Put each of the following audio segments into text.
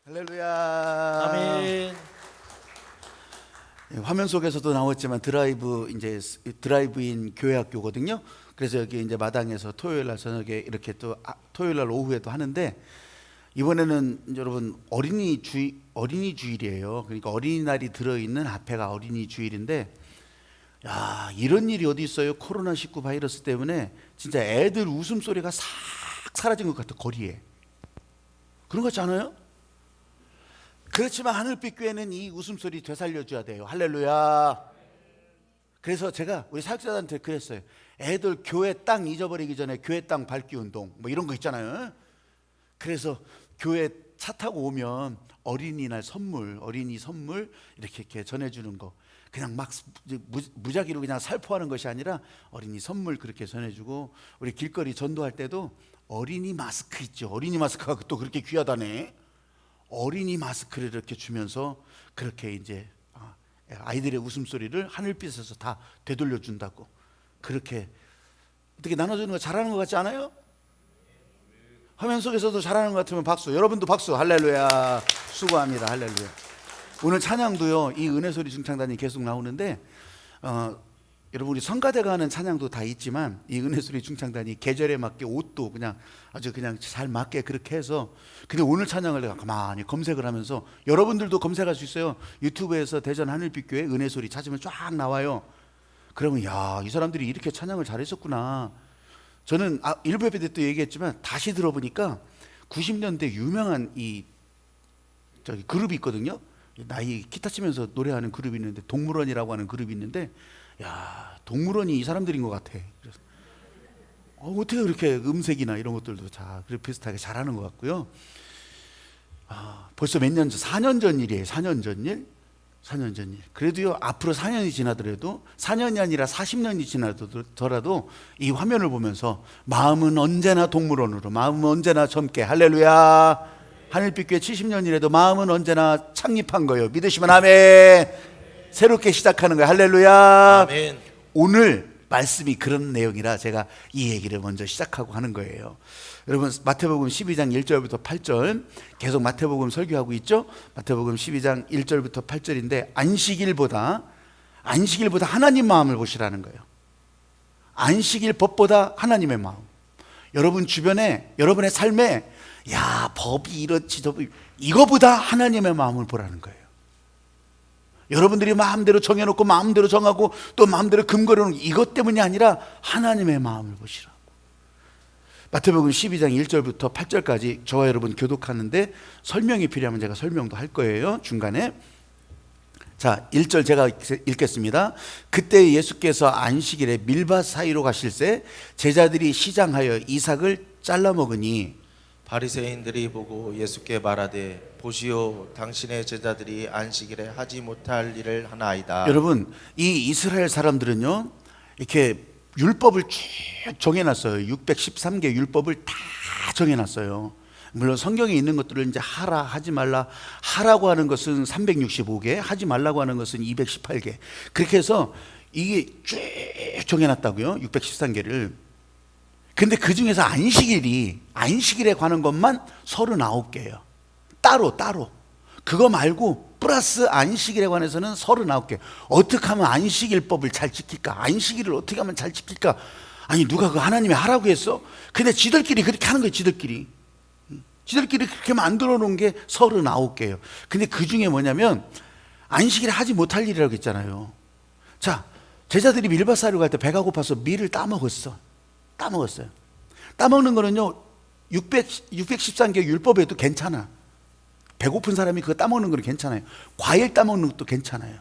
할렐루야. 아멘. 화면 속에서도 나왔지만 드라이브인 교회 학교거든요. 그래서 여기 이제 마당에서 토요일 날 저녁에 이렇게 또 토요일 날 오후에도 하는데, 이번에는 여러분 어린이 주일이에요. 그러니까 어린이날이 들어있는 앞에가 어린이 주일인데, 야, 이런 일이 어디 있어요? 코로나19 바이러스 때문에 진짜 애들 웃음소리가 싹 사라진 것 같아, 거리에. 그런 것 같지 않아요? 그렇지만 하늘빛 교회는 이 웃음소리 되살려줘야 돼요. 할렐루야. 그래서 제가 우리 사역자들한테 그랬어요. 애들 교회 땅 잊어버리기 전에 교회 땅 밟기 운동 뭐 이런 거 있잖아요. 그래서 교회 차 타고 오면 어린이날 선물, 어린이 선물 이렇게 전해주는 거, 그냥 막 무작위로 그냥 살포하는 것이 아니라 어린이 선물 그렇게 전해주고, 우리 길거리 전도할 때도 어린이 마스크 있죠. 어린이 마스크가 또 그렇게 귀하다네. 어린이 마스크를 이렇게 주면서 그렇게 이제 아이들의 웃음소리를 하늘빛에서 다 되돌려 준다고, 그렇게 어떻게 나눠주는 거 잘하는 것 같지 않아요? 화면 속에서도 잘하는 것 같으면 박수. 여러분도 박수. 할렐루야. 수고합니다. 할렐루야. 오늘 찬양도요, 이 은혜소리 중창단이 계속 나오는데, 여러분 우리 성가대가 하는 찬양도 다 있지만 이 은혜소리 중창단이 계절에 맞게 옷도 그냥 아주 그냥 잘 맞게 그렇게 해서, 근데 오늘 찬양을 내가 가만히 검색을 하면서, 여러분들도 검색할 수 있어요. 유튜브에서 대전 하늘빛교회 은혜소리 찾으면 쫙 나와요. 그러면 야, 이 사람들이 이렇게 찬양을 잘했었구나. 저는 일부 예배 때 또 얘기했지만 다시 들어보니까 90년대 유명한 그룹이 있거든요. 나이 기타 치면서 노래하는 그룹이 있는데, 동물원이라고 하는 그룹이 있는데, 야, 동물원이 이 사람들인 것 같아. 그래서 어떻게 그렇게 음색이나 이런 것들도 다 비슷하게 잘하는 것 같고요. 벌써 몇 년 전, 4년 전 일이에요. 4년 전 일. 4년 전 일. 그래도요, 앞으로 4년이 지나더라도, 4년이 아니라 40년이 지나더라도 이 화면을 보면서 마음은 언제나 동물원으로, 마음은 언제나 젊게. 할렐루야. 하늘빛교회 70년이라도 마음은 언제나 창립한 거예요. 믿으시면 아멘. 새롭게 시작하는 거예요. 할렐루야. 아멘. 오늘 말씀이 그런 내용이라 제가 이 얘기를 먼저 시작하고 하는 거예요. 여러분 마태복음 12장 1절부터 8절 계속 마태복음 설교하고 있죠. 마태복음 12장 1절부터 8절인데, 안식일보다 하나님 마음을 보시라는 거예요. 안식일 법보다 하나님의 마음. 여러분 주변에, 여러분의 삶에, 야, 법이 이렇지 저기, 이거보다 하나님의 마음을 보라는 거예요. 여러분들이 마음대로 정해놓고 마음대로 정하고 또 마음대로 금거려놓은 이것 때문이 아니라 하나님의 마음을 보시라고. 마태복음 12장 1절부터 8절까지 저와 여러분 교독하는데, 설명이 필요하면 제가 설명도 할 거예요, 중간에. 자, 1절 제가 읽겠습니다. 그때 예수께서 안식일에 밀밭 사이로 가실새 제자들이 시장하여 이삭을 잘라 먹으니, 바리새인들이 보고 예수께 말하되, 보시오, 당신의 제자들이 안식일에 하지 못할 일을 하나이다. 여러분 이 이스라엘 사람들은요, 이렇게 율법을 쭉 정해놨어요. 613개 율법을 다 정해놨어요. 물론 성경에 있는 것들을 이제 하라, 하지 말라, 하라고 하는 것은 365개, 하지 말라고 하는 것은 218개, 그렇게 해서 이게 쭉 정해놨다고요, 613개를. 근데 그 중에서 안식일에 관한 것만 39개예요. 따로. 그거 말고 플러스 안식일에 관해서는 39개. 어떻게 하면 안식일법을 잘 지킬까? 안식일을 어떻게 하면 잘 지킬까? 아니, 누가 그 하나님이 하라고 했어? 근데 지들끼리 그렇게 하는 거예요. 지들끼리 그렇게 만들어 놓은 게 39개예요. 근데 그 중에 뭐냐면 안식일에 하지 못할 일이라고 했잖아요. 자, 제자들이 밀밭사이로 갈 때 배가 고파서 밀을 따먹었어요. 따먹는 거는요, 613개 율법에도 괜찮아. 배고픈 사람이 그거 따먹는 건 괜찮아요. 과일 따먹는 것도 괜찮아요.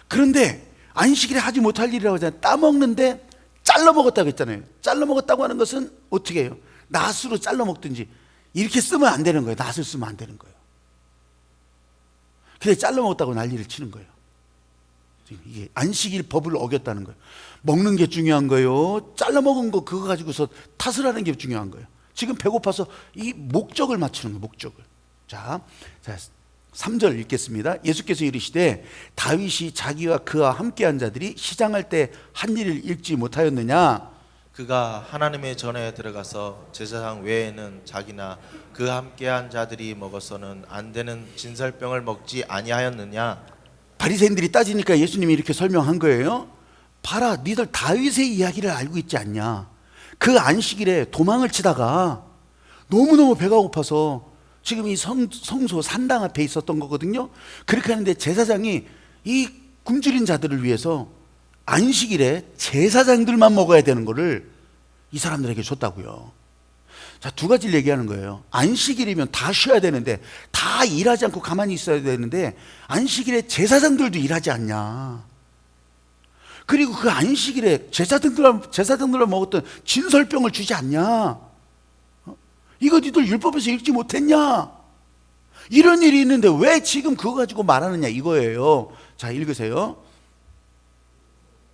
그런데 안식일에 하지 못할 일이라고 하잖아요. 따먹는데 잘라 먹었다고 했잖아요. 잘라 먹었다고 하는 것은 어떻게 해요? 낫으로 잘라 먹든지, 이렇게 쓰면 안 되는 거예요. 낫을 쓰면 안 되는 거예요. 근데 잘라 먹었다고 난리를 치는 거예요. 이게 안식일 법을 어겼다는 거예요. 먹는 게 중요한 거예요. 잘라 먹은 거 그거 가지고서 탓을 하는 게 중요한 거예요. 지금 배고파서 이 목적을 맞추는 거예요. 목적을. 자 3절 읽겠습니다. 예수께서 이르시되, 다윗이 자기와 그와 함께한 자들이 시장할 때 한 일을 읽지 못하였느냐? 그가 하나님의 전에 들어가서 제사장 외에는 자기나 그 함께한 자들이 먹어서는 안 되는 진설병을 먹지 아니하였느냐? 바리새인들이 따지니까 예수님이 이렇게 설명한 거예요. 봐라, 니들 다윗의 이야기를 알고 있지 않냐? 그 안식일에 도망을 치다가 너무너무 배가 고파서 지금 이 성소 산당 앞에 있었던 거거든요. 그렇게 하는데 제사장이 이 굶주린 자들을 위해서 안식일에 제사장들만 먹어야 되는 거를 이 사람들에게 줬다고요. 자, 두 가지를 얘기하는 거예요. 안식일이면 다 쉬어야 되는데, 다 일하지 않고 가만히 있어야 되는데 안식일에 제사장들도 일하지 않냐? 그리고 그 안식일에 제사장들만 먹었던 진설병을 주지 않냐? 이거 니들 율법에서 읽지 못했냐? 이런 일이 있는데 왜 지금 그거 가지고 말하느냐 이거예요. 자, 읽으세요.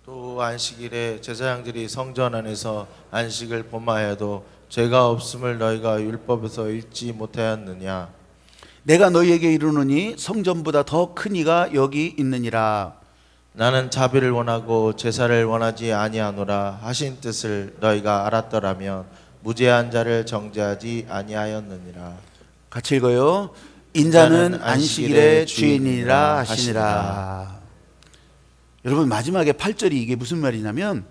또 안식일에 제사장들이 성전 안에서 안식을 범하여도 죄가 없음을 너희가 율법에서 읽지 못하였느냐? 내가 너희에게 이르노니 성전보다 더 큰 이가 여기 있느니라. 나는 자비를 원하고 제사를 원하지 아니하노라 하신 뜻을 너희가 알았더라면 무죄한 자를 정죄하지 아니하였느니라. 같이 읽어요. 인자는 안식일의 주인이라 하시니라. 여러분, 마지막에 8절이 이게 무슨 말이냐면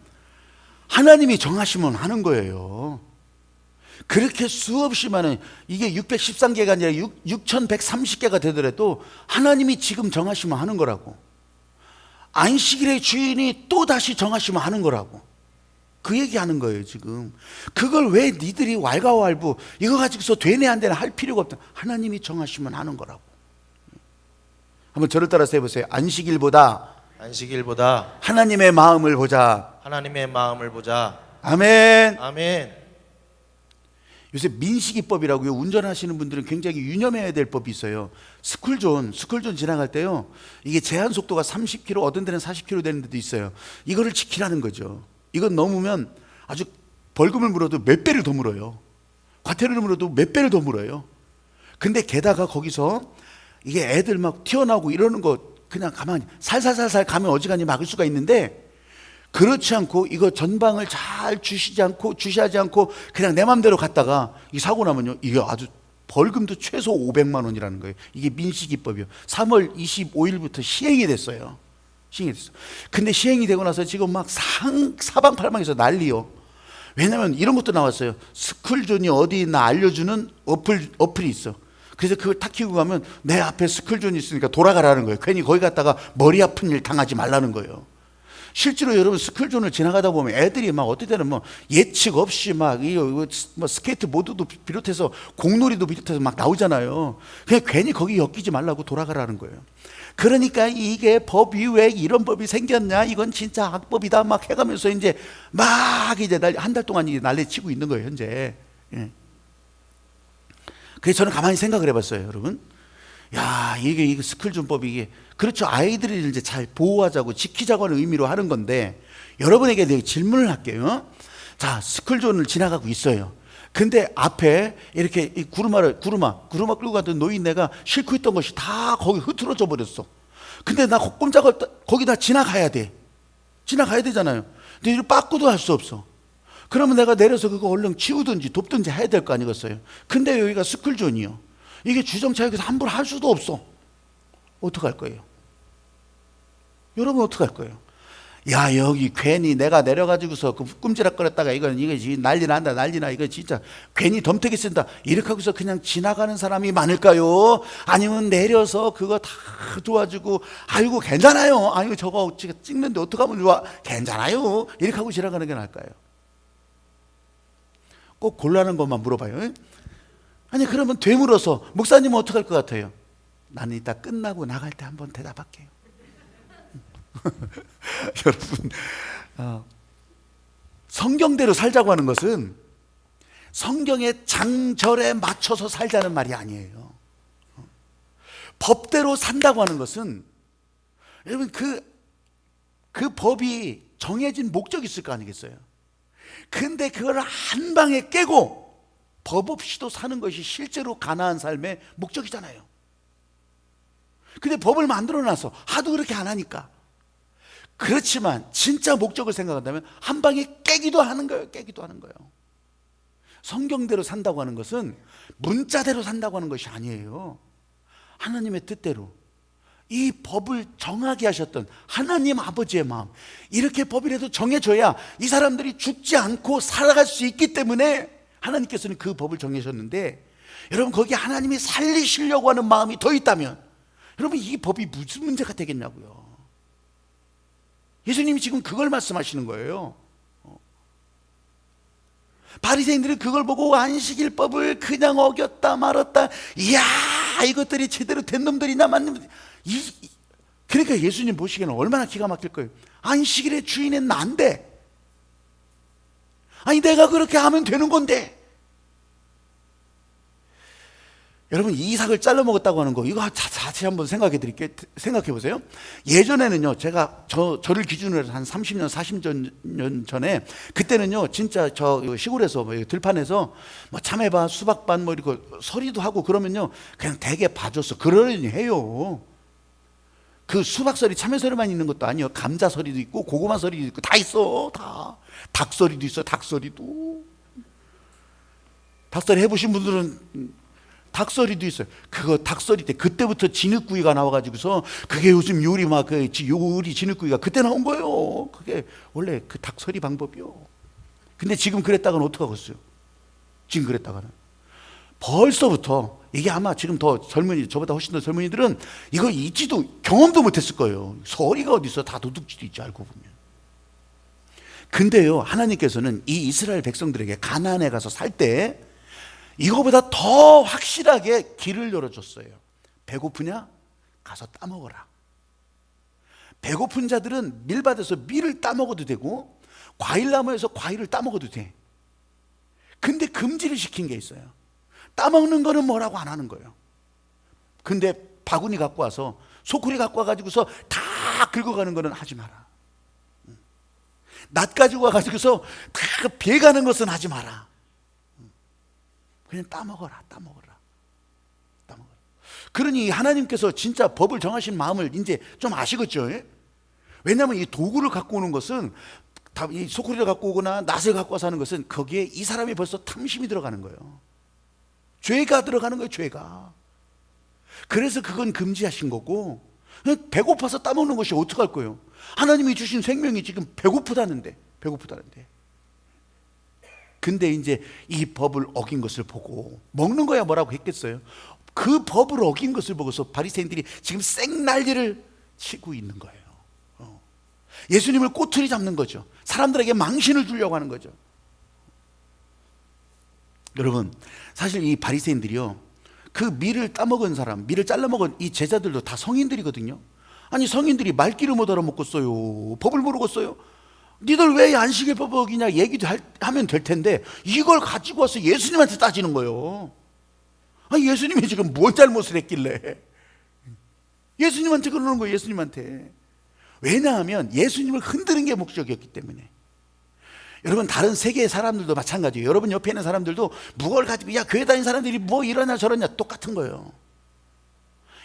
하나님이 정하시면 하는 거예요. 그렇게 수없이 많은, 이게 613개가 아니라 6130개가 되더라도 하나님이 지금 정하시면 하는 거라고. 안식일의 주인이 또 다시 정하시면 하는 거라고. 그 얘기하는 거예요 지금. 그걸 왜 니들이 왈가왈부 이거 가지고서 되네 안 되네 할 필요가 없다. 하나님이 정하시면 하는 거라고. 한번 저를 따라서 해보세요. 안식일보다 하나님의 마음을 보자. 하나님의 마음을 보자. 아멘. 아멘. 요새 민식이법이라고요. 운전하시는 분들은 굉장히 유념해야 될 법이 있어요. 스쿨존 지나갈 때요, 이게 제한 속도가 30km, 어떤 데는 40km 되는 데도 있어요. 이거를 지키라는 거죠. 이건 넘으면 아주 벌금을 물어도 몇 배를 더 물어요. 과태료를 물어도 몇 배를 더 물어요. 근데 게다가 거기서 이게 애들 막 튀어나오고 이러는 거 그냥 가만히 살살살살 가면 어지간히 막을 수가 있는데, 그렇지 않고 이거 전방을 잘 주시하지 않고 그냥 내 맘대로 갔다가 이 사고 나면요, 이게 아주 벌금도 최소 500만 원이라는 거예요. 이게 민식이법이요. 3월 25일부터 시행이 됐어요. 근데 시행이 되고 나서 지금 막 사방팔방에서 난리요. 왜냐면 이런 것도 나왔어요. 스쿨존이 어디 있나 알려주는 어플이 있어. 그래서 그걸 탁 키고 가면 내 앞에 스쿨존이 있으니까 돌아가라는 거예요. 괜히 거기 갔다가 머리 아픈 일 당하지 말라는 거예요. 실제로 여러분 스쿨존을 지나가다 보면 애들이 막 어떨 때는 뭐 예측 없이 막 뭐 스케이트 보드도 비롯해서 공놀이도 비롯해서 막 나오잖아요. 그냥 괜히 거기 엮이지 말라고 돌아가라는 거예요. 그러니까 이게 법이 왜 이런 법이 생겼냐, 이건 진짜 악법이다 막 해가면서 이제 막 이제 한 달 동안 이제 난리치고 있는 거예요 현재. 예. 그래서 저는 가만히 생각을 해봤어요, 여러분. 야, 이게 스쿨존법이 이게, 그렇죠. 아이들을 이제 잘 보호하자고 지키자고 하는 의미로 하는 건데, 여러분에게 내가 질문을 할게요. 자, 스쿨존을 지나가고 있어요. 근데 앞에 이렇게 이 구르마 끌고 가던 노인네가 싣고 있던 것이 다 거기 흐트러져 버렸어. 근데 나 꼼짝을 거기다 지나가야 되잖아요. 근데 이걸 빠꾸도 할 수 없어. 그러면 내가 내려서 그거 얼른 치우든지 돕든지 해야 될 거 아니겠어요. 근데 여기가 스쿨존이요. 이게 주정차역에서 함부로 할 수도 없어. 어떡할 거예요? 여러분 어떡할 거예요? 야, 여기 괜히 내가 내려가지고서 그 꼼지락거렸다가 이게 난리나 이거 진짜 괜히 덤태기 쓴다 이렇게 하고서 그냥 지나가는 사람이 많을까요? 아니면 내려서 그거 다 도와주고 아이고 괜찮아요, 아이고 저거 찍는데 어떡하면 좋아, 괜찮아요 이렇게 하고 지나가는 게 나을까요? 꼭 곤란한 것만 물어봐요. 아니 그러면 되물어서 목사님은 어떡할 것 같아요? 나는 이따 끝나고 나갈 때 한번 대답할게요. 여러분, 성경대로 살자고 하는 것은 성경의 장절에 맞춰서 살자는 말이 아니에요. 법대로 산다고 하는 것은, 여러분 그 법이 정해진 목적이 있을 거 아니겠어요? 근데 그걸 한 방에 깨고 법 없이도 사는 것이 실제로 가나안 삶의 목적이잖아요. 근데 법을 만들어놔서 하도 그렇게 안 하니까, 그렇지만 진짜 목적을 생각한다면 한 방에 깨기도 하는 거예요. 깨기도 하는 거예요. 성경대로 산다고 하는 것은 문자대로 산다고 하는 것이 아니에요. 하나님의 뜻대로 이 법을 정하게 하셨던 하나님 아버지의 마음, 이렇게 법이라도 정해줘야 이 사람들이 죽지 않고 살아갈 수 있기 때문에 하나님께서는 그 법을 정하셨는데, 여러분 거기에 하나님이 살리시려고 하는 마음이 더 있다면 여러분 이 법이 무슨 문제가 되겠냐고요. 예수님이 지금 그걸 말씀하시는 거예요. 바리새인들은 그걸 보고 안식일법을 그냥 어겼다 말았다, 이야 이것들이 제대로 된 놈들이나 맞는, 그러니까 예수님 보시기에는 얼마나 기가 막힐 거예요. 안식일의 주인은 난데, 아니 내가 그렇게 하면 되는 건데. 여러분 이삭을 잘라 먹었다고 하는 거, 이거 자세히 한번 생각해 드릴게요. 생각해 보세요. 예전에는요, 제가 저를 기준으로 해서 한 30년 40년 전에, 그때는요 진짜 저 시골에서 들판에서 뭐 참외밭 수박밭 뭐 이렇게 서리도 하고 그러면요 그냥 대게 봐줬어. 그러려니 해요. 그 수박서리 참외서리만 있는 것도 아니에요. 감자서리도 있고 고구마서리도 있고 다 있어. 다 닭서리도 있어. 닭서리도. 닭서리 해보신 분들은 닭서리도 있어요. 그거 닭서리 때 그때부터 진흙구이가 나와가지고서, 그게 요즘 요리 막 요리 진흙구이가 그때 나온 거예요. 그게 원래 그 닭서리 방법이요. 근데 지금 그랬다가는 어떡하겠어요? 지금 그랬다가는 벌써부터 이게 아마 지금 더 젊은이, 저보다 훨씬 더 젊은이들은 이거 있지도 경험도 못했을 거예요. 서리가 어디 있어? 다 도둑질이 있지 알고 보면. 근데요 하나님께서는 이 이스라엘 백성들에게 가나안에 가서 살 때 이거보다 더 확실하게 길을 열어줬어요. 배고프냐? 가서 따먹어라. 배고픈 자들은 밀밭에서 밀을 따먹어도 되고 과일나무에서 과일을 따먹어도 돼. 근데 금지를 시킨 게 있어요. 따먹는 거는 뭐라고 안 하는 거예요. 근데 바구니 갖고 와서 소쿠리 갖고 와가지고서 다 긁어가는 거는 하지 마라. 낫 가지고 와가지고서 다 베가는 것은 하지 마라. 그냥 따먹어라. 그러니 하나님께서 진짜 법을 정하신 마음을 이제 좀 아시겠죠? 왜냐하면 이 도구를 갖고 오는 것은, 이 소쿠리를 갖고 오거나 낫을 갖고 와서 하는 것은 거기에 이 사람이 벌써 탐심이 들어가는 거예요. 죄가 들어가는 거예요. 죄가. 그래서 그건 금지하신 거고, 배고파서 따먹는 것이 어떡할 거예요? 하나님이 주신 생명이 지금 배고프다는데. 근데 이제 이 법을 어긴 것을 보고, 먹는 거야 뭐라고 했겠어요? 그 법을 어긴 것을 보고서 바리새인들이 지금 생난리를 치고 있는 거예요. 예수님을 꼬투리 잡는 거죠. 사람들에게 망신을 주려고 하는 거죠. 여러분 사실 이 바리새인들이요, 그 밀을 따먹은 사람, 밀을 잘라먹은 이 제자들도 다 성인들이거든요. 아니 성인들이 말귀를 못 알아먹겠어요? 법을 모르겠어요? 니들 왜 안식일법 어기냐 얘기도 하면 될 텐데 이걸 가지고 와서 예수님한테 따지는 거예요. 아니 예수님이 지금 뭔 잘못을 했길래 예수님한테 그러는 거예요. 예수님한테. 왜냐하면 예수님을 흔드는 게 목적이었기 때문에. 여러분 다른 세계의 사람들도 마찬가지예요. 여러분 옆에 있는 사람들도 무엇을 가지고 야 교회 다니는 사람들이 뭐 이러냐 저러냐 똑같은 거예요.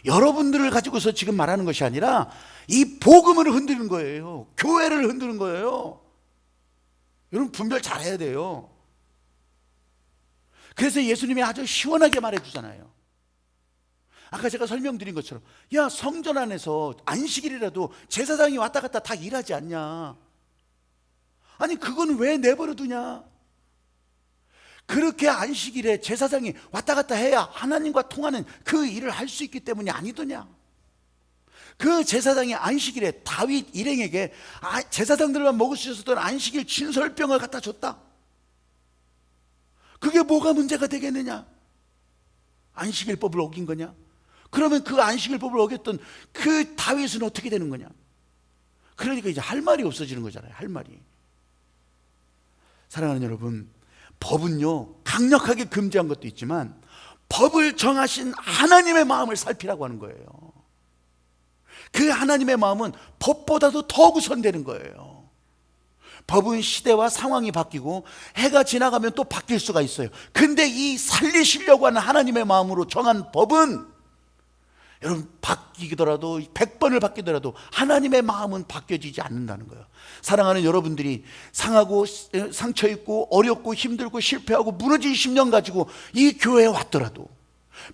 여러분들을 가지고서 지금 말하는 것이 아니라 이 복음을 흔드는 거예요. 교회를 흔드는 거예요. 여러분 분별 잘해야 돼요. 그래서 예수님이 아주 시원하게 말해주잖아요. 아까 제가 설명드린 것처럼, 야 성전 안에서 안식일이라도 제사장이 왔다 갔다 다 일하지 않냐? 아니 그건 왜 내버려 두냐? 그렇게 안식일에 제사장이 왔다 갔다 해야 하나님과 통하는 그 일을 할 수 있기 때문이 아니더냐? 그 제사장이 안식일에 다윗 일행에게 제사장들만 먹을 수 있었던 안식일 진설병을 갖다 줬다. 그게 뭐가 문제가 되겠느냐? 안식일법을 어긴 거냐? 그러면 그 안식일법을 어겼던 그 다윗은 어떻게 되는 거냐? 그러니까 이제 할 말이 없어지는 거잖아요. 할 말이. 사랑하는 여러분, 법은요 강력하게 금지한 것도 있지만 법을 정하신 하나님의 마음을 살피라고 하는 거예요. 그 하나님의 마음은 법보다도 더 우선되는 거예요. 법은 시대와 상황이 바뀌고 해가 지나가면 또 바뀔 수가 있어요. 근데 이 살리시려고 하는 하나님의 마음으로 정한 법은 여러분, 바뀌더라도 100번을 바뀌더라도 하나님의 마음은 바뀌어지지 않는다는 거예요. 사랑하는 여러분들이 상하고 상처 있고 어렵고 힘들고 실패하고 무너진 10년 가지고 이 교회에 왔더라도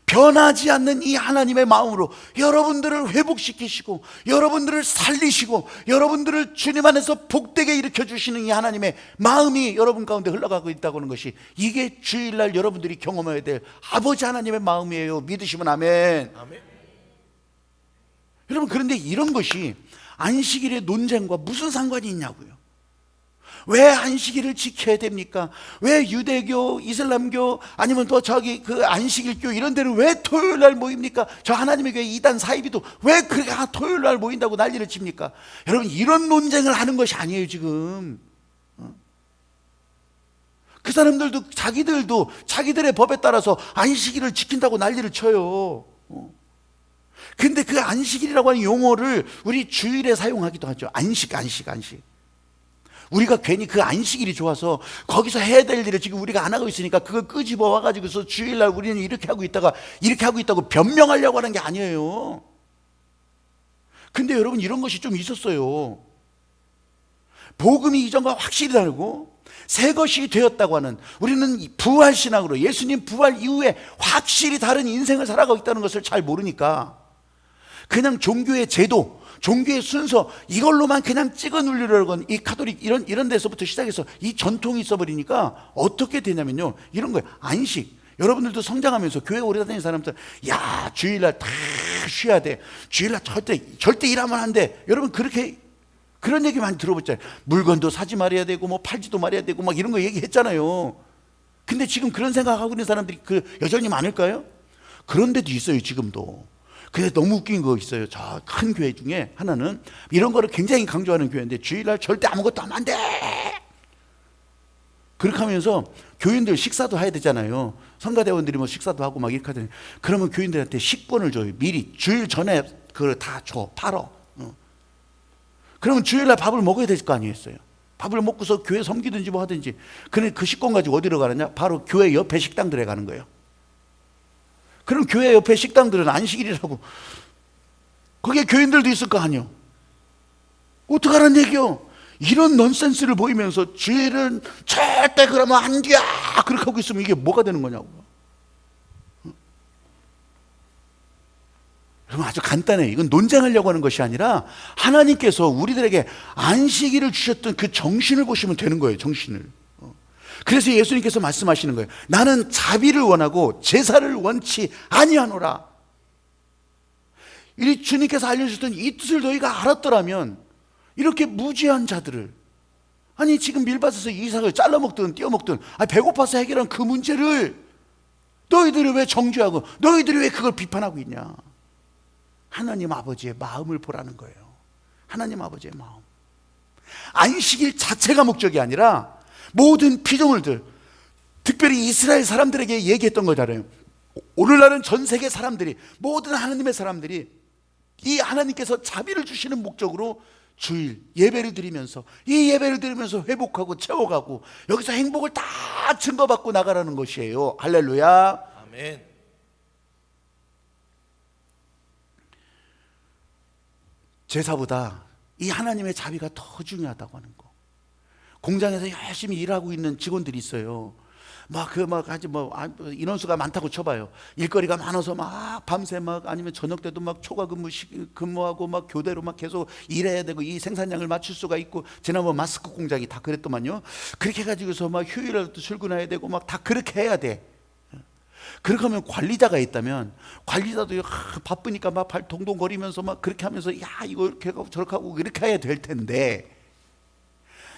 변하지 않는 이 하나님의 마음으로 여러분들을 회복시키시고 여러분들을 살리시고 여러분들을 주님 안에서 복되게 일으켜 주시는 이 하나님의 마음이 여러분 가운데 흘러가고 있다고 하는 것이, 이게 주일날 여러분들이 경험해야 될 아버지 하나님의 마음이에요. 믿으시면 아멘. 아멘. 여러분, 그런데 이런 것이 안식일의 논쟁과 무슨 상관이 있냐고요. 왜 안식일을 지켜야 됩니까? 왜 유대교, 이슬람교, 아니면 또 저기 그 안식일교 이런 데는 왜 토요일 날 모입니까? 저 하나님의 교회 이단 사이비도 왜 그렇게 토요일 날 모인다고 난리를 칩니까? 여러분, 이런 논쟁을 하는 것이 아니에요 지금. 그 사람들도 자기들도 자기들의 법에 따라서 안식일을 지킨다고 난리를 쳐요. 근데 그 안식일이라고 하는 용어를 우리 주일에 사용하기도 하죠. 안식. 우리가 괜히 그 안식일이 좋아서 거기서 해야 될 일을 지금 우리가 안 하고 있으니까 그걸 끄집어 와가지고서 주일날 우리는 이렇게 하고 있다고 변명하려고 하는 게 아니에요. 근데 여러분, 이런 것이 좀 있었어요. 복음이 이전과 확실히 다르고 새 것이 되었다고 하는, 우리는 부활 신앙으로 예수님 부활 이후에 확실히 다른 인생을 살아가고 있다는 것을 잘 모르니까 그냥 종교의 제도, 종교의 순서 이걸로만 그냥 찍어 누리려고 하는 이 카톨릭 이런 데서부터 시작해서 이 전통이 있어버리니까 어떻게 되냐면요, 이런 거예요. 안식. 여러분들도 성장하면서 교회 오래 다니는 사람들, 야, 주일날 다 쉬어야 돼, 주일날 절대 일하면 안 돼. 여러분, 그런 얘기 많이 들어봤잖아요. 물건도 사지 말아야 되고 뭐 팔지도 말아야 되고 막 이런 거 얘기했잖아요. 근데 지금 그런 생각하고 있는 사람들이 여전히 많을까요? 그런 데도 있어요 지금도. 근데 너무 웃긴 거 있어요. 저 큰 교회 중에 하나는 이런 거를 굉장히 강조하는 교회인데 주일날 절대 아무것도 하면 안 돼. 그렇게 하면서 교인들 식사도 해야 되잖아요. 성가대원들이 뭐 식사도 하고 막 이렇게 하잖아요. 그러면 교인들한테 식권을 줘요. 미리 주일 전에 그걸 다 줘, 팔어. 그러면 주일날 밥을 먹어야 될 거 아니겠어요. 밥을 먹고서 교회 섬기든지 뭐 하든지. 근데 그 식권 가지고 어디로 가느냐? 바로 교회 옆에 식당들에 가는 거예요. 그럼 교회 옆에 식당들은 안식일이라고, 거기에 교인들도 있을 거 아니에요. 어떡하란 얘기요? 이런 넌센스를 보이면서 주일은 절대 그러면 안 돼, 그렇게 하고 있으면 이게 뭐가 되는 거냐고. 여러분, 아주 간단해요. 이건 논쟁하려고 하는 것이 아니라 하나님께서 우리들에게 안식일을 주셨던 그 정신을 보시면 되는 거예요. 정신을. 그래서 예수님께서 말씀하시는 거예요. 나는 자비를 원하고 제사를 원치 아니하노라. 이 주님께서 알려주셨던 이 뜻을 너희가 알았더라면 이렇게 무지한 자들을, 아니 지금 밀밭에서 이삭을 잘라먹든 띄어먹든 배고파서 해결한 그 문제를 너희들이 왜 정죄하고 너희들이 왜 그걸 비판하고 있냐. 하나님 아버지의 마음을 보라는 거예요. 하나님 아버지의 마음. 안식일 자체가 목적이 아니라 모든 피조물들, 특별히 이스라엘 사람들에게 얘기했던 거잖아요. 오늘날은 전 세계 사람들이, 모든 하나님의 사람들이 이 하나님께서 자비를 주시는 목적으로 주일 예배를 드리면서, 이 예배를 드리면서 회복하고 채워가고 여기서 행복을 다 증거받고 나가라는 것이에요. 할렐루야. 아멘. 제사보다 이 하나님의 자비가 더 중요하다고 하는 거. 공장에서 열심히 일하고 있는 직원들이 있어요. 인원수가 많다고 쳐봐요. 일거리가 많아서 막 밤새 아니면 저녁 때도 초과 근무하고 교대로 계속 일해야 되고 이 생산량을 맞출 수가 있고, 지난번 마스크 공장이 다 그랬더만요. 그렇게 해가지고서 휴일에도 출근해야 되고 다 그렇게 해야 돼. 그렇게 하면 관리자가 있다면 관리자도 바쁘니까 발 동동 거리면서 그렇게 하면서 이거 이렇게 하고 저렇게 하고 이렇게 해야 될 텐데,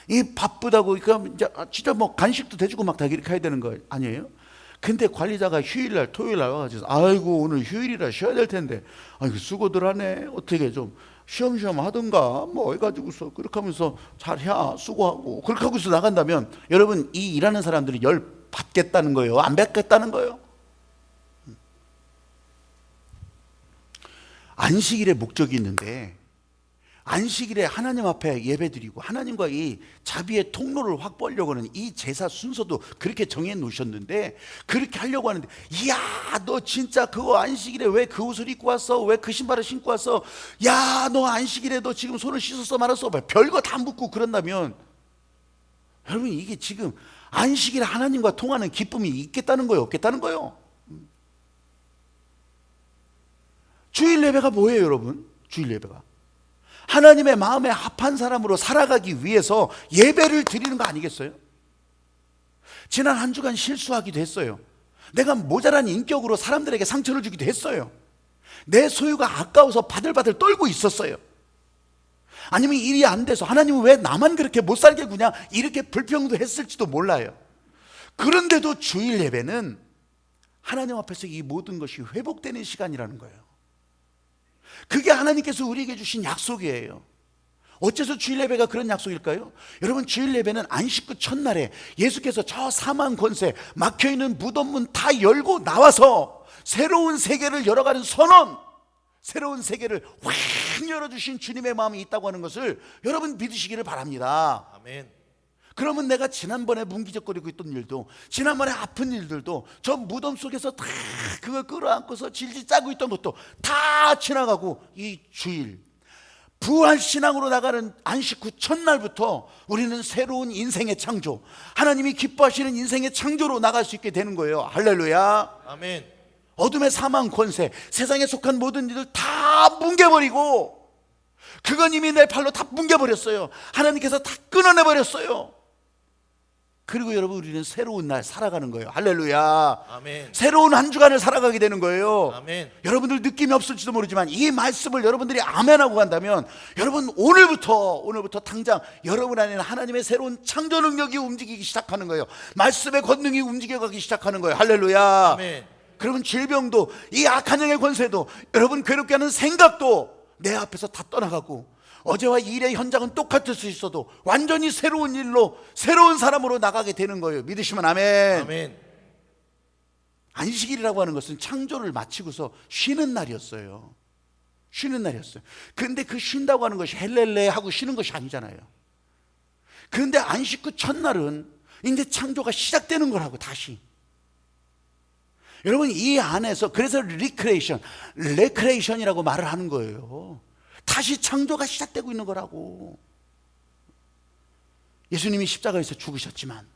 이 바쁘다고 그럼 이제 진짜 간식도 대주고 다 이렇게 해야 되는 거 아니에요? 근데 관리자가 휴일날 토요일날 와가지고 아이고 오늘 휴일이라 쉬어야 될 텐데 아이고 수고들 하네, 어떻게 좀 쉬엄쉬엄 하든가 해가지고서 그렇게 하면서 잘해 수고하고 그렇게 하고서 나간다면 여러분, 이 일하는 사람들이 열 받겠다는 거예요? 안 받겠다는 거예요? 안식일의 목적이 있는데 안식일에 하나님 앞에 예배드리고 하나님과 이 자비의 통로를 확보하려고 하는 이 제사 순서도 그렇게 정해 놓으셨는데, 그렇게 하려고 하는데, 이야 너 진짜 그거 안식일에 왜 그 옷을 입고 왔어? 왜 그 신발을 신고 왔어? 야 너 안식일에 너 지금 손을 씻었어 말았어? 별거 다 묻고 그런다면, 여러분 이게 지금 안식일에 하나님과 통하는 기쁨이 있겠다는 거예요, 없겠다는 거예요? 주일 예배가 뭐예요 여러분? 주일 예배가 하나님의 마음에 합한 사람으로 살아가기 위해서 예배를 드리는 거 아니겠어요? 지난 한 주간 실수하기도 했어요. 내가 모자란 인격으로 사람들에게 상처를 주기도 했어요. 내 소유가 아까워서 바들바들 떨고 있었어요. 아니면 일이 안 돼서 하나님은 왜 나만 그렇게 못 살게 구냐 이렇게 불평도 했을지도 몰라요. 그런데도 주일 예배는 하나님 앞에서 이 모든 것이 회복되는 시간이라는 거예요. 그게 하나님께서 우리에게 주신 약속이에요. 어째서 주일 예배가 그런 약속일까요? 여러분 주일 예배는 안식구 첫날에 예수께서 저 사망 권세 막혀있는 무덤문 다 열고 나와서 새로운 세계를 열어가는 선언, 새로운 세계를 확 열어주신 주님의 마음이 있다고 하는 것을 여러분 믿으시기를 바랍니다. 아멘. 그러면 내가 지난번에 문기적거리고 있던 일도, 지난번에 아픈 일들도, 저 무덤 속에서 다 그걸 끌어안고서 질질 짜고 있던 것도 다 지나가고, 이 주일 부활신앙으로 나가는 안식구 첫날부터 우리는 새로운 인생의 창조, 하나님이 기뻐하시는 인생의 창조로 나갈 수 있게 되는 거예요. 할렐루야. 아멘. 어둠의 사망 권세, 세상에 속한 모든 일을 다 뭉개버리고, 그건 이미 내 팔로 다 뭉개버렸어요. 하나님께서 다 끊어내버렸어요. 그리고 여러분 우리는 새로운 날 살아가는 거예요. 할렐루야. 아멘. 새로운 한 주간을 살아가게 되는 거예요. 아멘. 여러분들 느낌이 없을지도 모르지만 이 말씀을 여러분들이 아멘하고 간다면, 여러분 오늘부터 당장 여러분 안에는 하나님의 새로운 창조 능력이 움직이기 시작하는 거예요. 말씀의 권능이 움직여가기 시작하는 거예요. 할렐루야. 아멘. 그러면 질병도, 이 악한 영의 권세도, 여러분 괴롭게 하는 생각도 내 앞에서 다 떠나가고, 어제와 일의 현장은 똑같을 수 있어도 완전히 새로운 일로, 새로운 사람으로 나가게 되는 거예요. 믿으시면 아멘. 아멘. 안식일이라고 하는 것은 창조를 마치고서 쉬는 날이었어요. 쉬는 날이었어요. 그런데 그 쉰다고 하는 것이 헬렐레 하고 쉬는 것이 아니잖아요. 그런데 안식구 첫날은 이제 창조가 시작되는 거라고, 다시. 여러분 이 안에서, 그래서 레크레이션이라고 말을 하는 거예요. 다시 창조가 시작되고 있는 거라고. 예수님이 십자가에서 죽으셨지만,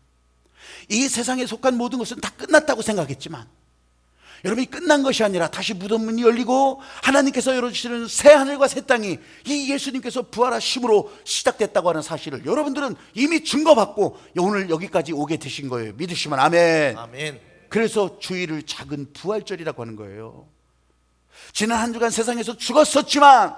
이 세상에 속한 모든 것은 다 끝났다고 생각했지만, 여러분이 끝난 것이 아니라 다시 무덤문이 열리고 하나님께서 열어주시는 새 하늘과 새 땅이 이 예수님께서 부활하심으로 시작됐다고 하는 사실을 여러분들은 이미 증거받고 오늘 여기까지 오게 되신 거예요. 믿으시면 아멘. 아멘. 그래서 주일을 작은 부활절이라고 하는 거예요. 지난 한 주간 세상에서 죽었었지만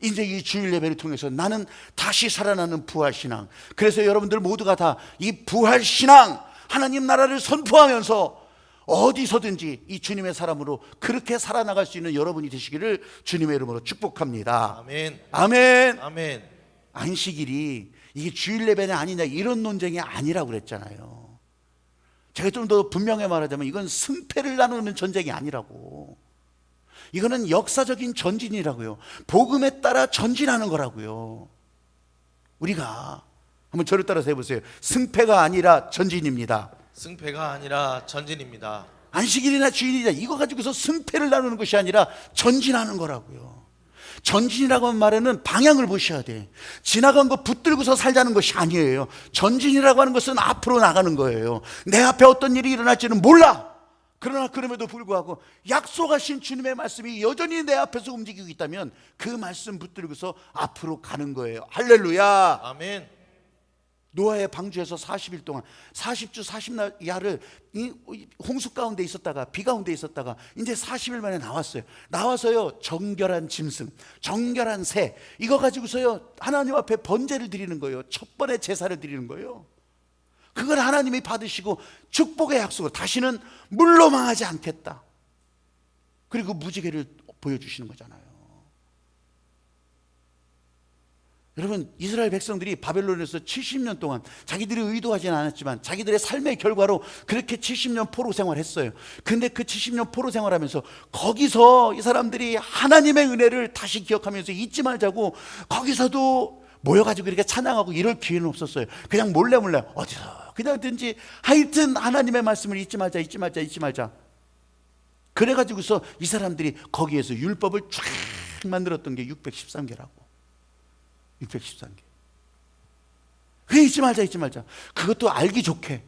이제 이 주일 예배를 통해서 나는 다시 살아나는 부활신앙, 그래서 여러분들 모두가 다 이 부활신앙, 하나님 나라를 선포하면서 어디서든지 이 주님의 사람으로 그렇게 살아나갈 수 있는 여러분이 되시기를 주님의 이름으로 축복합니다. 아멘. 아멘. 아멘. 안식일이 이게 주일 예배냐 아니냐 이런 논쟁이 아니라고 그랬잖아요. 제가 좀 더 분명히 말하자면 이건 승패를 나누는 전쟁이 아니라고. 이거는 역사적인 전진이라고요. 복음에 따라 전진하는 거라고요. 우리가 한번 저를 따라서 해보세요. 승패가 아니라 전진입니다. 승패가 아니라 전진입니다. 안식일이나 주일이나 이거 가지고서 승패를 나누는 것이 아니라 전진하는 거라고요. 전진이라고 하는 말에는 방향을 보셔야 돼. 지나간 거 붙들고서 살자는 것이 아니에요. 전진이라고 하는 것은 앞으로 나가는 거예요. 내 앞에 어떤 일이 일어날지는 몰라. 그러나 그럼에도 불구하고 약속하신 주님의 말씀이 여전히 내 앞에서 움직이고 있다면 그 말씀 붙들고서 앞으로 가는 거예요. 할렐루야. 아멘. 노아의 방주에서 40일 동안 40주 40야를 홍수 가운데 있었다가 비 가운데 있었다가 이제 40일 만에 나왔어요. 나와서요 정결한 짐승, 정결한 새, 이거 가지고서요 하나님 앞에 번제를 드리는 거예요. 첫 번의 제사를 드리는 거예요. 그걸 하나님이 받으시고 축복의 약속을, 다시는 물로 망하지 않겠다. 그리고 무지개를 보여주시는 거잖아요. 여러분, 이스라엘 백성들이 바벨론에서 70년 동안 자기들이 의도하진 않았지만 자기들의 삶의 결과로 그렇게 70년 포로 생활했어요. 근데 그 70년 포로 생활하면서 거기서 이 사람들이 하나님의 은혜를 다시 기억하면서 잊지 말자고 거기서도 모여가지고 이렇게 찬양하고 이럴 기회는 없었어요. 그냥 몰래 어디서 그냥든지 하여튼 하나님의 말씀을 잊지 말자. 그래가지고서 이 사람들이 거기에서 율법을 쫙 만들었던 게 613개라고. 613개. 그래, 잊지 말자. 그것도 알기 좋게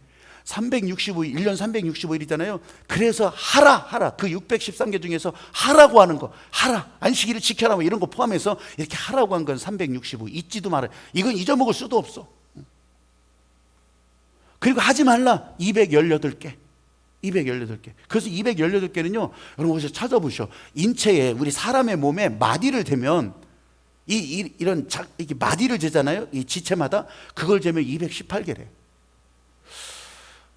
365일, 1년 365일이잖아요. 그래서 하라. 그 613개 중에서 하라고 하는 거, 하라. 안식일을 지켜라. 뭐 이런 거 포함해서 이렇게 하라고 한 건 365. 잊지도 말아요. 이건 잊어먹을 수도 없어. 그리고 하지 말라. 218개. 그래서 218개는요, 여러분 오셔서 찾아보셔. 인체에, 우리 사람의 몸에 마디를 대면 이런 이렇게 마디를 재잖아요. 이 지체마다 그걸 재면 218개래.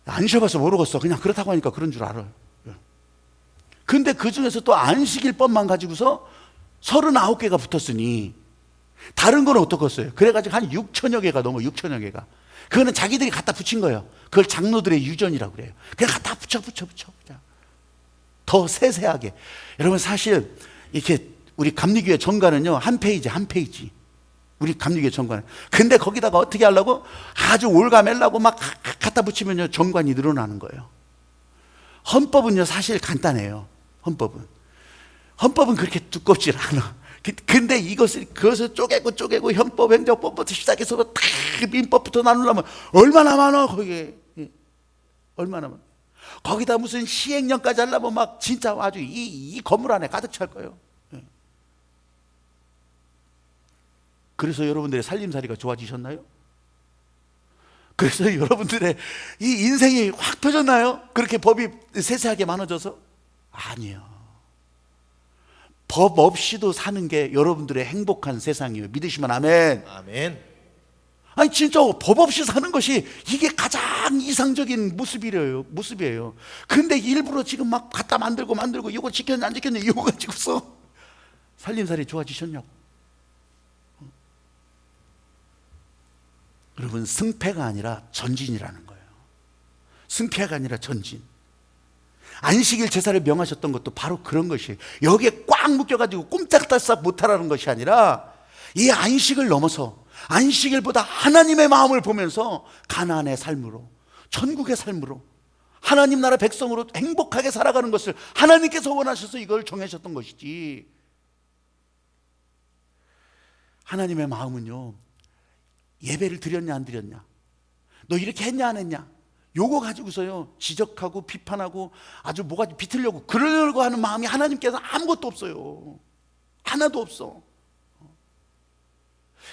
안 쉬어봐서 모르겠어. 그냥 그렇다고 하니까 그런 줄 알아요. 근데 그 중에서 또 안식일법만 가지고서 39개가 붙었으니 다른 건 어떻겠어요? 그래가지고 한 6천여 개가 넘어. 6천여 개가. 그거는 자기들이 갖다 붙인 거예요. 그걸 장로들의 유전이라고 그래요. 그냥 갖다 붙여. 더 세세하게. 여러분, 사실 이렇게 우리 감리교회 정관은요, 한 페이지. 우리 감리교회 정관은. 근데 거기다가 어떻게 하려고? 아주 올가매려고 막 갖다 붙이면요, 정관이 늘어나는 거예요. 헌법은요, 사실 간단해요. 헌법은 그렇게 두껍질 않아. 근데 그것을 쪼개고 헌법, 행정법부터 시작해서 다 민법부터 나누려면 얼마나 많아, 거기에. 얼마나 많아. 거기다 무슨 시행령까지 하려면 막 진짜 아주 이 건물 안에 가득 찰 거예요. 그래서 여러분들의 살림살이가 좋아지셨나요? 그래서 여러분들의 이 인생이 확 펴졌나요? 그렇게 법이 세세하게 많아져서? 아니에요. 법 없이도 사는 게 여러분들의 행복한 세상이에요. 믿으시면 아멘. 아멘. 아니, 진짜 법 없이 사는 것이 이게 가장 이상적인 모습이에요. 근데 일부러 지금 막 갖다 만들고 이거 지켰냐 안 지켰냐 이거 가지고서 살림살이 좋아지셨냐고. 여러분, 승패가 아니라 전진이라는 거예요. 승패가 아니라 전진. 안식일 제사를 명하셨던 것도 바로 그런 것이에요. 여기에 꽉 묶여가지고 꼼짝달싹 못하라는 것이 아니라 이 안식을 넘어서 안식일보다 하나님의 마음을 보면서 가나안의 삶으로, 천국의 삶으로, 하나님 나라 백성으로 행복하게 살아가는 것을 하나님께서 원하셔서 이걸 정하셨던 것이지. 하나님의 마음은요, 예배를 드렸냐 안 드렸냐, 너 이렇게 했냐 안 했냐, 요거 가지고서요 지적하고 비판하고 아주 뭐가 비틀려고 그러려고 하는 마음이 하나님께서 아무것도 없어요. 하나도 없어.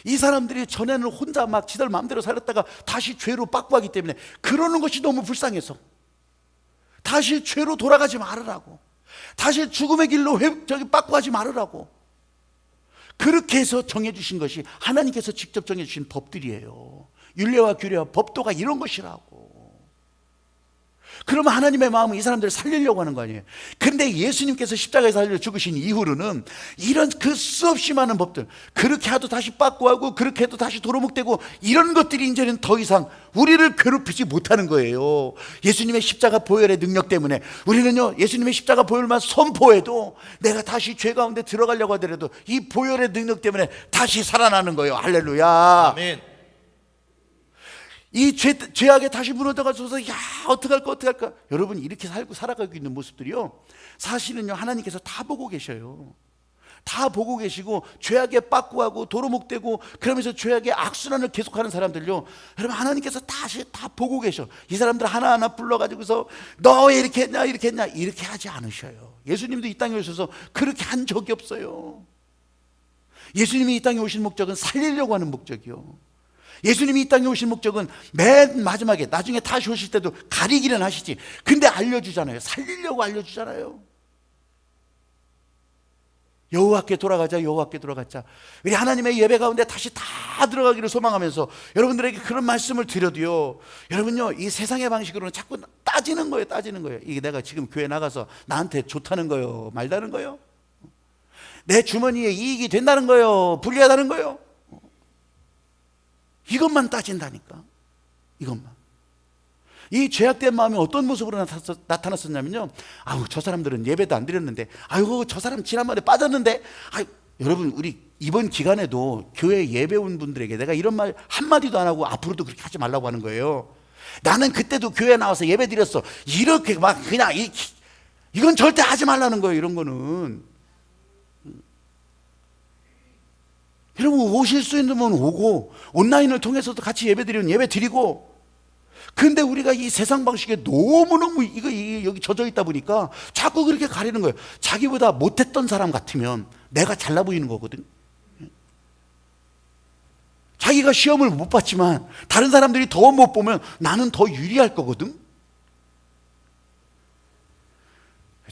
이 사람들이 전에는 혼자 막 지들 마음대로 살았다가 다시 죄로 빠꾸하기 때문에 그러는 것이 너무 불쌍해서 다시 죄로 돌아가지 말으라고, 다시 죽음의 길로 빠꾸하지 말으라고, 그렇게 해서 정해주신 것이 하나님께서 직접 정해주신 법들이에요. 율례와 규례와 법도가 이런 것이라고. 그러면 하나님의 마음은 이 사람들을 살리려고 하는 거 아니에요. 그런데 예수님께서 십자가에서 살려 죽으신 이후로는 이런 그 수없이 많은 법들, 그렇게 해도 다시 빠꾸하고 그렇게 해도 다시 도루묵대고 이런 것들이 이제는 더 이상 우리를 괴롭히지 못하는 거예요. 예수님의 십자가 보혈의 능력 때문에 우리는요, 예수님의 십자가 보혈만 선포해도 내가 다시 죄 가운데 들어가려고 하더라도 이 보혈의 능력 때문에 다시 살아나는 거예요. 할렐루야. 아멘. 이 죄악에 다시 무너져가지고서 어떡할까. 여러분, 이렇게 살아가고 있는 모습들이요, 사실은요 하나님께서 다 보고 계셔요. 다 보고 계시고 죄악에 빠꾸하고 도루묵대고 그러면서 죄악의 악순환을 계속하는 사람들요, 여러분 하나님께서 다시 다 보고 계셔. 이 사람들 하나하나 불러가지고서 너 왜 이렇게 했냐 이렇게 하지 않으셔요. 예수님도 이 땅에 오셔서 그렇게 한 적이 없어요. 예수님이 이 땅에 오신 목적은 살리려고 하는 목적이요. 예수님이 이 땅에 오신 목적은 맨 마지막에 나중에 다시 오실 때도 가리기는 하시지, 근데 알려주잖아요. 살리려고 알려주잖아요. 여호와께 돌아가자. 우리 하나님의 예배 가운데 다시 다 들어가기를 소망하면서 여러분들에게 그런 말씀을 드려도요, 여러분요 이 세상의 방식으로는 자꾸 따지는 거예요. 이게 내가 지금 교회 나가서 나한테 좋다는 거요, 말다는 거요, 내 주머니에 이익이 된다는 거요, 불리하다는 거요. 이것만 따진다니까. 이것만. 이 죄악된 마음이 어떤 모습으로 나타났었냐면요, 아유 저 사람들은 예배도 안 드렸는데, 아유 저 사람 지난번에 빠졌는데, 아유 여러분 우리 이번 기간에도 교회 예배 온 분들에게 내가 이런 말 한마디도 안 하고 앞으로도 그렇게 하지 말라고 하는 거예요. 나는 그때도 교회 나와서 예배 드렸어, 이렇게 막 그냥 이건 절대 하지 말라는 거예요. 이런 거는 여러분 오실 수 있는 분 오고, 온라인을 통해서도 같이 예배 드리면 예배 드리고. 근데 우리가 이 세상 방식에 너무너무 여기 젖어 있다 보니까 자꾸 그렇게 가리는 거예요. 자기보다 못했던 사람 같으면 내가 잘나 보이는 거거든. 자기가 시험을 못 봤지만 다른 사람들이 더 못 보면 나는 더 유리할 거거든.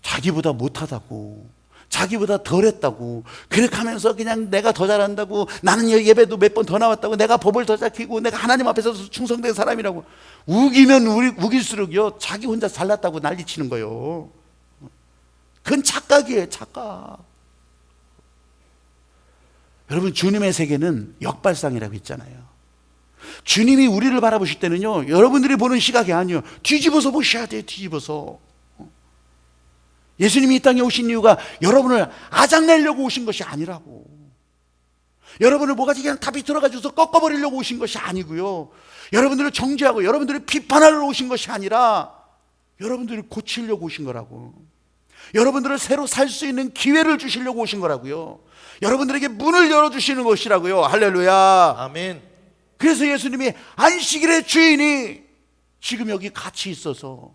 자기보다 못하다고, 자기보다 덜했다고 그렇게 하면서 그냥 내가 더 잘한다고, 나는 예배도 몇 번 더 나왔다고, 내가 법을 더 잘 지키고 내가 하나님 앞에서 충성된 사람이라고 우기면 우길수록요 자기 혼자 잘났다고 난리치는 거예요. 그건 착각이에요. 착각. 여러분 주님의 세계는 역발상이라고 했잖아요. 주님이 우리를 바라보실 때는요, 여러분들이 보는 시각이 아니에요. 뒤집어서 보셔야 돼요. 뒤집어서. 예수님이 이 땅에 오신 이유가 여러분을 아작내려고 오신 것이 아니라고. 여러분을 뭐가지 그냥 다 비틀어가지고서 꺾어버리려고 오신 것이 아니고요, 여러분들을 정죄하고 여러분들을 비판하러 오신 것이 아니라 여러분들을 고치려고 오신 거라고. 여러분들을 새로 살 수 있는 기회를 주시려고 오신 거라고요. 여러분들에게 문을 열어주시는 것이라고요. 할렐루야. 아멘. 그래서 예수님이 안식일의 주인이 지금 여기 같이 있어서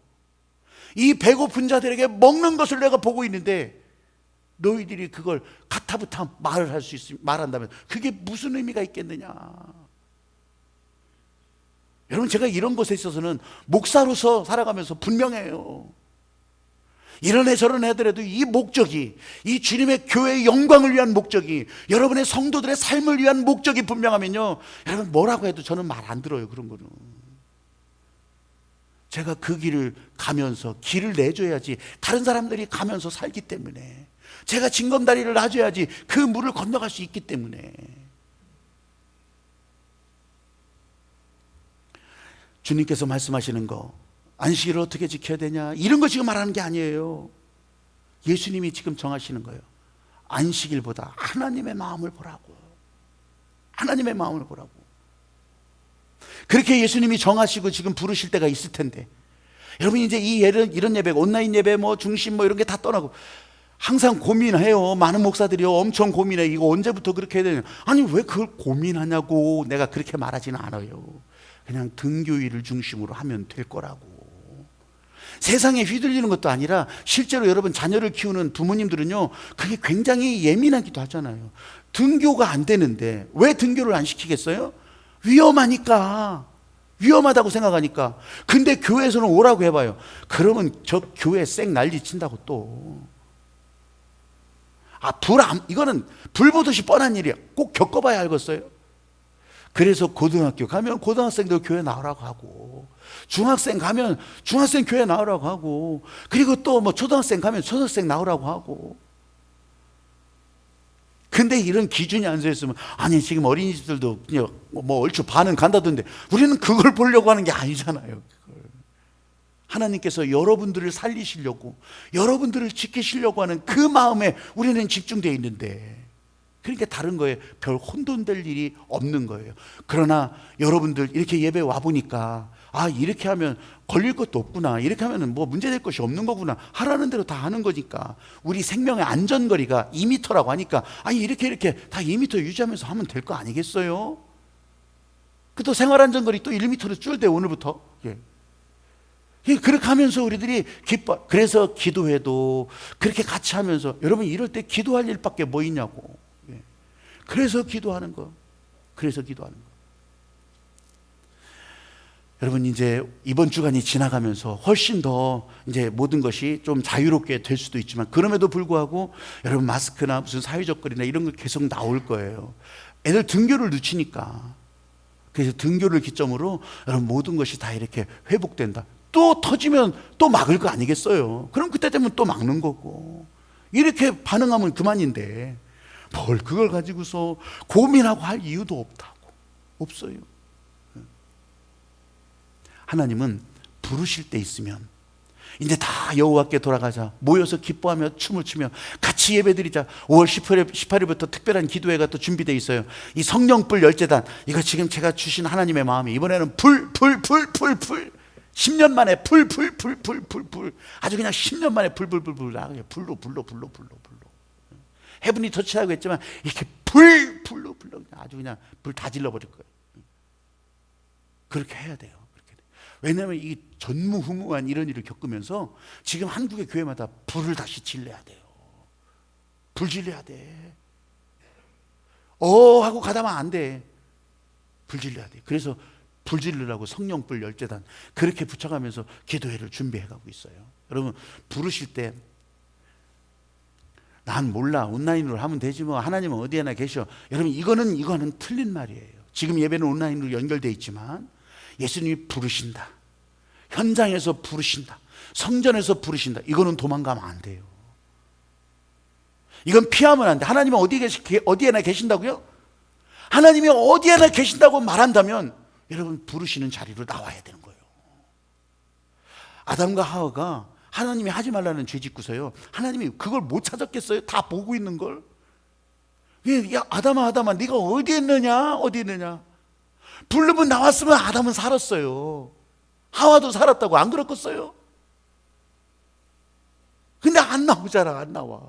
이 배고픈 자들에게 먹는 것을 내가 보고 있는데 너희들이 그걸 가타부타 말을 할 수 있으면 말한다면 그게 무슨 의미가 있겠느냐. 여러분 제가 이런 것에 있어서는 목사로서 살아가면서 분명해요. 이런 애 저런 애들에도 이 목적이, 이 주님의 교회의 영광을 위한 목적이, 여러분의 성도들의 삶을 위한 목적이 분명하면요, 여러분 뭐라고 해도 저는 말 안 들어요. 그런 거는 제가 그 길을 가면서 길을 내줘야지 다른 사람들이 가면서 살기 때문에, 제가 징검다리를 놔줘야지 그 물을 건너갈 수 있기 때문에. 주님께서 말씀하시는 거, 안식일을 어떻게 지켜야 되냐, 이런 거 지금 말하는 게 아니에요. 예수님이 지금 정하시는 거예요. 안식일보다 하나님의 마음을 보라고. 하나님의 마음을 보라고. 그렇게 예수님이 정하시고 지금 부르실 때가 있을 텐데, 여러분 이제 이런 예배, 온라인 예배 뭐 중심 뭐 이런 게 다 떠나고 항상 고민해요. 많은 목사들이요 엄청 고민해. 이거 언제부터 그렇게 해야 되냐. 아니 왜 그걸 고민하냐고. 내가 그렇게 말하지는 않아요. 그냥 등교일을 중심으로 하면 될 거라고. 세상에 휘둘리는 것도 아니라 실제로 여러분 자녀를 키우는 부모님들은요, 그게 굉장히 예민하기도 하잖아요. 등교가 안 되는데 왜 등교를 안 시키겠어요? 위험하니까. 위험하다고 생각하니까. 근데 교회에서는 오라고 해봐요. 그러면 저 교회 쌩 난리 친다고 또. 이거는 불 보듯이 뻔한 일이야. 꼭 겪어봐야 알겠어요. 그래서 고등학교 가면 고등학생들 교회 나오라고 하고, 중학생 가면 중학생 교회 나오라고 하고, 그리고 또 뭐 초등학생 가면 초등학생 나오라고 하고. 근데 이런 기준이 안 서 있으면, 아니 지금 어린이집들도 그냥 뭐 얼추 반은 간다던데, 우리는 그걸 보려고 하는 게 아니잖아요. 하나님께서 여러분들을 살리시려고, 여러분들을 지키시려고 하는 그 마음에 우리는 집중되어 있는데, 그러니까 다른 거에 별 혼돈될 일이 없는 거예요. 그러나 여러분들 이렇게 예배 와보니까, 아 이렇게 하면 걸릴 것도 없구나, 이렇게 하면 뭐 문제될 것이 없는 거구나, 하라는 대로 다 하는 거니까. 우리 생명의 안전거리가 2m라고 하니까, 아니 이렇게 다 2m 유지하면서 하면 될 거 아니겠어요? 그 또 생활안전거리 또 1m로 줄대 오늘부터. 그렇게 하면서 우리들이 기뻐. 그래서 기도회도 그렇게 같이 하면서, 여러분 이럴 때 기도할 일밖에 뭐 있냐고. 그래서 기도하는 거. 그래서 기도하는 거. 여러분 이제 이번 주간이 지나가면서 훨씬 더 이제 모든 것이 좀 자유롭게 될 수도 있지만, 그럼에도 불구하고 여러분 마스크나 무슨 사회적 거리나 이런 거 계속 나올 거예요. 애들 등교를 늦추니까. 그래서 등교를 기점으로 여러분 모든 것이 다 이렇게 회복된다. 또 터지면 또 막을 거 아니겠어요? 그럼 그때 되면 또 막는 거고. 이렇게 반응하면 그만인데 뭘 그걸 가지고서 고민하고 할 이유도 없다고. 없어요. 하나님은 부르실 때 있으면 이제 다 여호와께 돌아가자, 모여서 기뻐하며 춤을 추며 같이 예배드리자. 5월 18일부터 특별한 기도회가 또 준비되어 있어요. 이 성령불 열제단, 이거 지금 제가 주신 하나님의 마음이 이번에는 불 10년 만에 불 아주 그냥 10년 만에 불로 헤븐이 터치라고 했지만 이렇게 불로 아주 그냥 불 다 질러버릴 거예요. 그렇게 해야 돼요. 왜냐하면 이 전무후무한 이런 일을 겪으면서 지금 한국의 교회마다 불을 다시 질러야 돼요. 불 질러야 돼. 하고 가다만 안 돼. 불 질러야 돼. 그래서 불 질르라고 성령불 열제단 그렇게 붙여가면서 기도회를 준비해가고 있어요. 여러분, 부르실 때 난 몰라, 온라인으로 하면 되지 뭐, 하나님은 어디에나 계셔. 여러분, 이거는 틀린 말이에요. 지금 예배는 온라인으로 연결되어 있지만 예수님이 부르신다, 현장에서 부르신다, 성전에서 부르신다, 이거는 도망가면 안 돼요. 이건 피하면 안 돼. 하나님은 어디에나 계신다고요? 하나님이 어디에나 계신다고 말한다면 여러분, 부르시는 자리로 나와야 되는 거예요. 아담과 하와가 하나님이 하지 말라는 죄 짓고서요, 하나님이 그걸 못 찾았겠어요? 다 보고 있는 걸. 야, 아담아 네가 어디 있느냐. 부르면 나왔으면 아담은 살았어요. 하와도 살았다고. 안 그렇겠어요? 근데 안 나오잖아. 안 나와.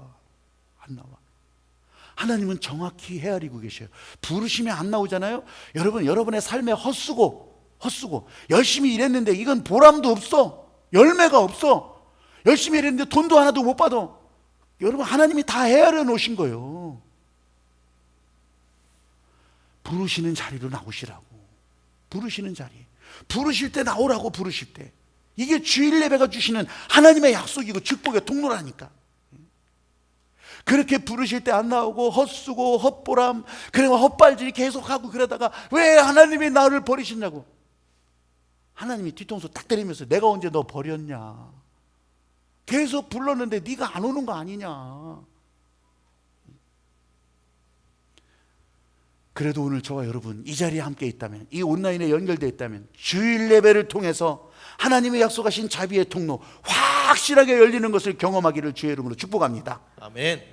하나님은 정확히 헤아리고 계셔요. 부르시면 안 나오잖아요. 여러분, 여러분의 삶에 헛수고 열심히 일했는데 이건 보람도 없어, 열매가 없어. 열심히 일했는데 돈도 하나도 못 받아. 여러분, 하나님이 다 헤아려 놓으신 거예요. 부르시는 자리로 나오시라고. 부르시는 자리, 부르실 때 나오라고. 부르실 때, 이게 주일 예배가 주시는 하나님의 약속이고 축복의 통로라니까. 그렇게 부르실 때 안 나오고 헛수고 헛보람, 그리고 헛발질이 계속하고 그러다가 왜 하나님이 나를 버리시냐고. 하나님이 뒤통수 딱 때리면서 내가 언제 너 버렸냐, 계속 불렀는데 네가 안 오는 거 아니냐. 그래도 오늘 저와 여러분 이 자리에 함께 있다면, 이 온라인에 연결되어 있다면, 주일 예배를 통해서 하나님의 약속하신 자비의 통로 확실하게 열리는 것을 경험하기를 주의 이름으로 축복합니다. 아멘.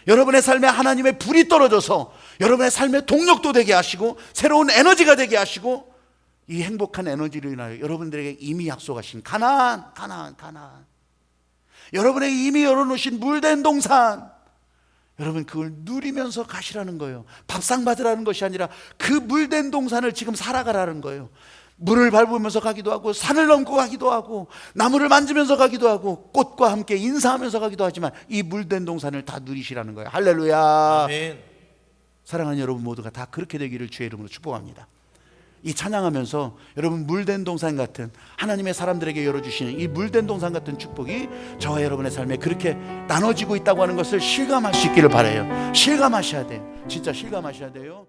여러분의 삶에 하나님의 불이 떨어져서 여러분의 삶의 동력도 되게 하시고 새로운 에너지가 되게 하시고, 이 행복한 에너지를 인하여 여러분들에게 이미 약속하신 가나안, 여러분에게 이미 열어놓으신 물된 동산, 여러분 그걸 누리면서 가시라는 거예요. 밥상 받으라는 것이 아니라 그 물된 동산을 지금 살아가라는 거예요. 물을 밟으면서 가기도 하고, 산을 넘고 가기도 하고, 나무를 만지면서 가기도 하고, 꽃과 함께 인사하면서 가기도 하지만 이 물된 동산을 다 누리시라는 거예요. 할렐루야. 아멘. 사랑하는 여러분 모두가 다 그렇게 되기를 주의 이름으로 축복합니다. 이 찬양하면서 여러분, 물된 동산 같은, 하나님의 사람들에게 열어주시는 이 물된 동산 같은 축복이 저와 여러분의 삶에 그렇게 나눠지고 있다고 하는 것을 실감할 수 있기를 바라요. 실감하셔야 돼요. 진짜 실감하셔야 돼요.